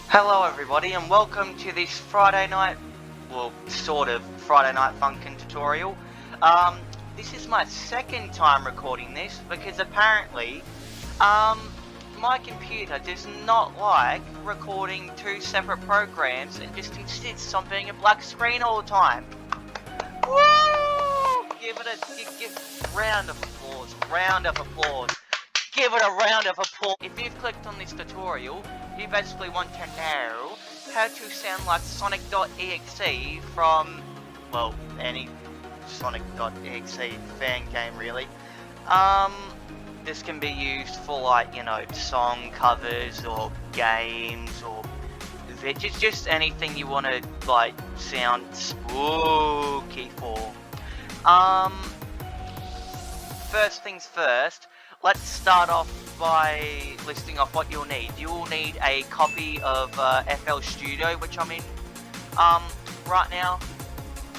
Hello everybody and welcome to this Friday night, well sort of Friday Night Funkin' tutorial. This is my second time recording this because apparently my computer does not like recording two separate programs and just insists on being a black screen all the time. Woo! Give it a round of applause, Give it a round of applause. If you've clicked on this tutorial, you basically want to know how to sound like Sonic.exe from, well, any Sonic.exe fan game really. This can be used for like, you know, song covers or games or just anything you want to like sound spooky for. First things first, let's start off by listing off what you'll need. You'll need a copy of FL Studio, which I'm in right now.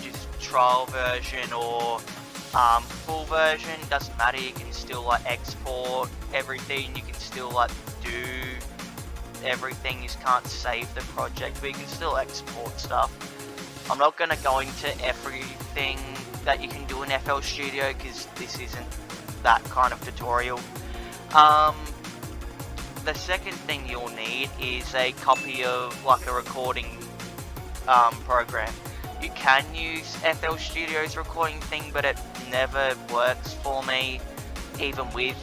Just trial version or full version, doesn't matter. You can still like export everything. You can still like do everything. You just can't save the project, but you can still export stuff. I'm not going to go into everything that you can do in FL Studio because this isn't that kind of tutorial. The second thing you'll need is a copy of like a recording program. You can use FL Studio's recording thing, but it never works for me, even with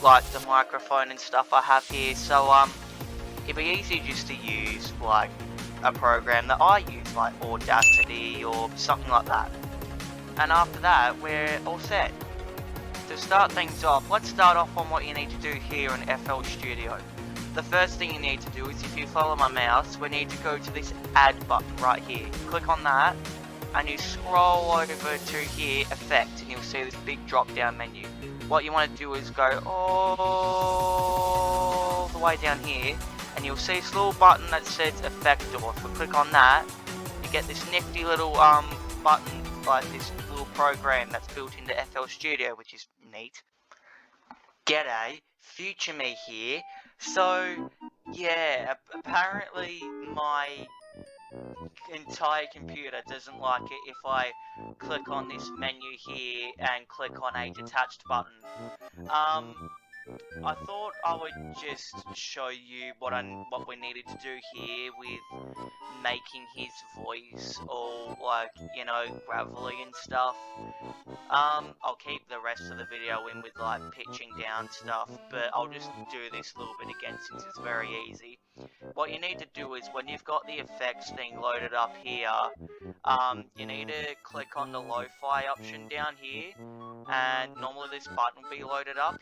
like the microphone and stuff I have here. So it'd be easy just to use like a program that I use, like Audacity or something like that. And after that, we're all set. To start things off, let's start off on what you need to do here in FL Studio. The first thing you need to do is, if you follow my mouse, we need to go to this add button right here. Click on that and you scroll over to here, effect, and you'll see this big drop down menu. What you want to do is go all the way down here and you'll see this little button that says effect door. If we click on that, you get this nifty little button, like this little program that's built into FL Studio, which is neat. G'day, future me here. So yeah, apparently my entire computer doesn't like it if I click on this menu here and click on a detached button. I thought I would just show you what we needed to do here with making his voice all like, you know, gravelly and stuff. I'll keep the rest of the video in with like pitching down stuff, but I'll just do this little bit again since it's very easy. What you need to do is, when you've got the effects thing loaded up here, you need to click on the lo-fi option down here, and normally this button will be loaded up.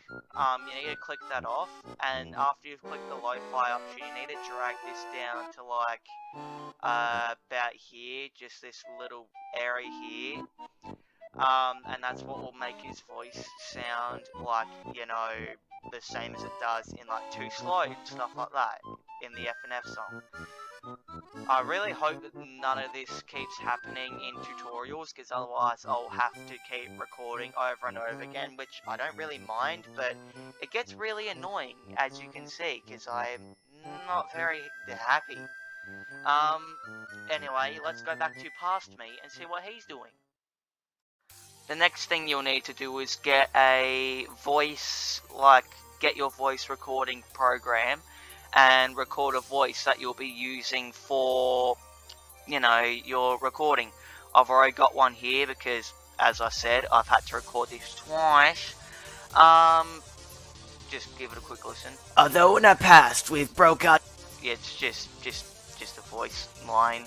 You need to click that off, and after you've clicked the lo-fi option, you need to drag this down to like about here, just this little area here. And that's what will make his voice sound like, you know, the same as it does in like Too Slow and stuff like that in the FNF song. I really hope that none of this keeps happening in tutorials, because otherwise I'll have to keep recording over and over again, which I don't really mind, but it gets really annoying, as you can see, because I'm not very happy. Anyway, let's go back to past me and see what he's doing. The next thing you'll need to do is get a voice, get your voice recording program and record a voice that you'll be using for, you know, your recording. I've already got one here because, as I said, I've had to record this twice. Just give it a quick listen. Although in the past we've broke out. Yeah, it's just a voice line.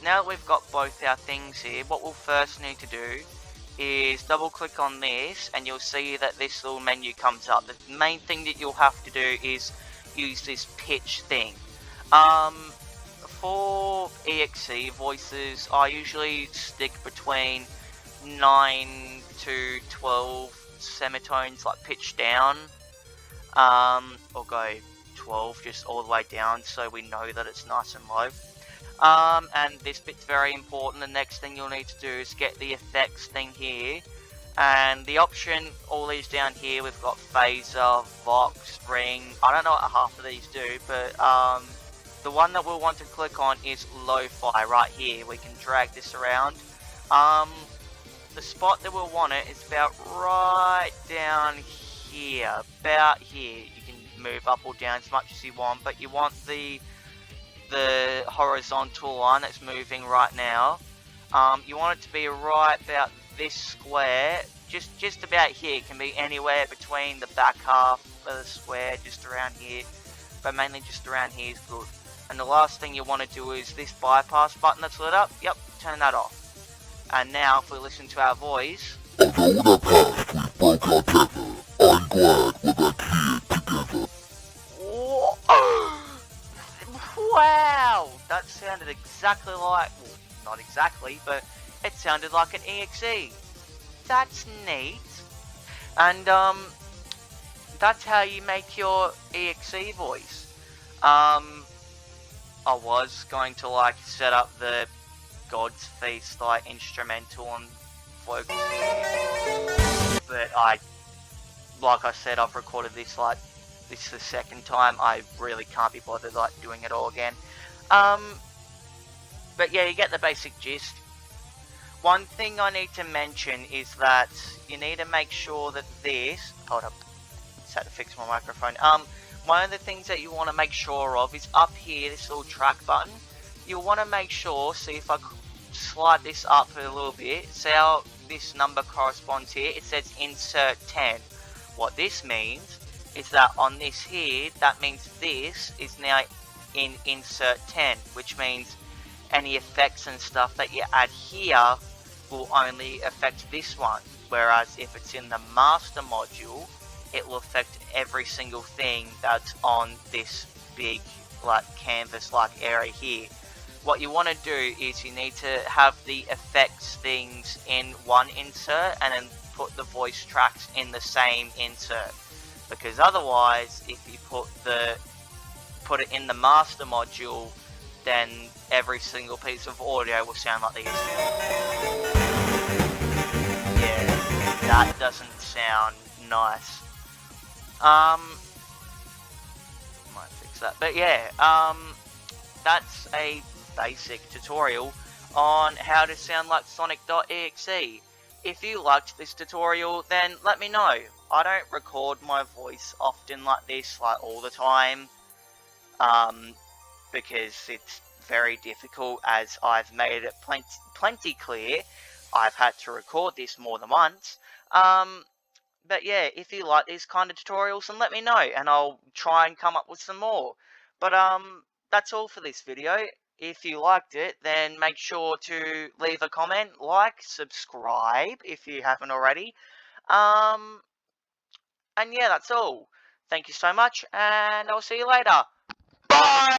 Now that we've got both our things here, what we'll first need to do is double click on this and you'll see that this little menu comes up. The main thing that you'll have to do is use this pitch thing. For EXE voices, I usually stick between 9 to 12 semitones, like pitch down, or go 12 just all the way down so we know that it's nice and low. And this bit's very important. The next thing you'll need to do is get the effects thing here. And the option, all these down here, we've got phaser, vox, ring. I don't know what half of these do, but the one that we'll want to click on is lo-fi right here. We can drag this around. The spot that we'll want it is about right down here. About here. You can move up or down as much as you want, but you want the horizontal line that's moving right now. You want it to be right about this square, just about here. It can be anywhere between the back half of the square, just around here, but mainly just around here is good. And the last thing you want to do is this bypass button that's lit up. Yep, turn that off. And now if we listen to our voice, although in the past we broke our tether, I'm glad we're back here together. wow, that sounded exactly like, well, not exactly, but it sounded like an EXE. That's neat. And that's how you make your EXE voice. I was going to like set up the God's Feast like instrumental and vocals here, but like I said, I've recorded this like this is the second time. I really can't be bothered like doing it all again. But yeah, you get the basic gist. One thing I need to mention is that you need to make sure that this, hold up, just had to fix my microphone. One of the things that you want to make sure of is up here, this little track button. You'll want to make sure, see if I slide this up a little bit, see how this number corresponds here. It says insert 10. What this means is that on this here, that means this is now in insert 10, which means any effects and stuff that you add here will only affect this one, whereas if it's in the master module, it will affect every single thing that's on this big like canvas like area here. What you want to do is you need to have the effects things in one insert and then put the voice tracks in the same insert, because otherwise if you put it in the master module, then every single piece of audio will sound like this. Yeah, that doesn't sound nice. Might fix that. But yeah, that's a basic tutorial on how to sound like Sonic.exe. If you liked this tutorial, then let me know. I don't record my voice often like this, like all the time, because it's very difficult, as I've made it plenty clear. I've had to record this more than once. But yeah, if you like these kind of tutorials, then let me know, and I'll try and come up with some more. But that's all for this video. If you liked it, then make sure to leave a comment, like, subscribe if you haven't already. And yeah, that's all. Thank you so much, and I'll see you later. Bye!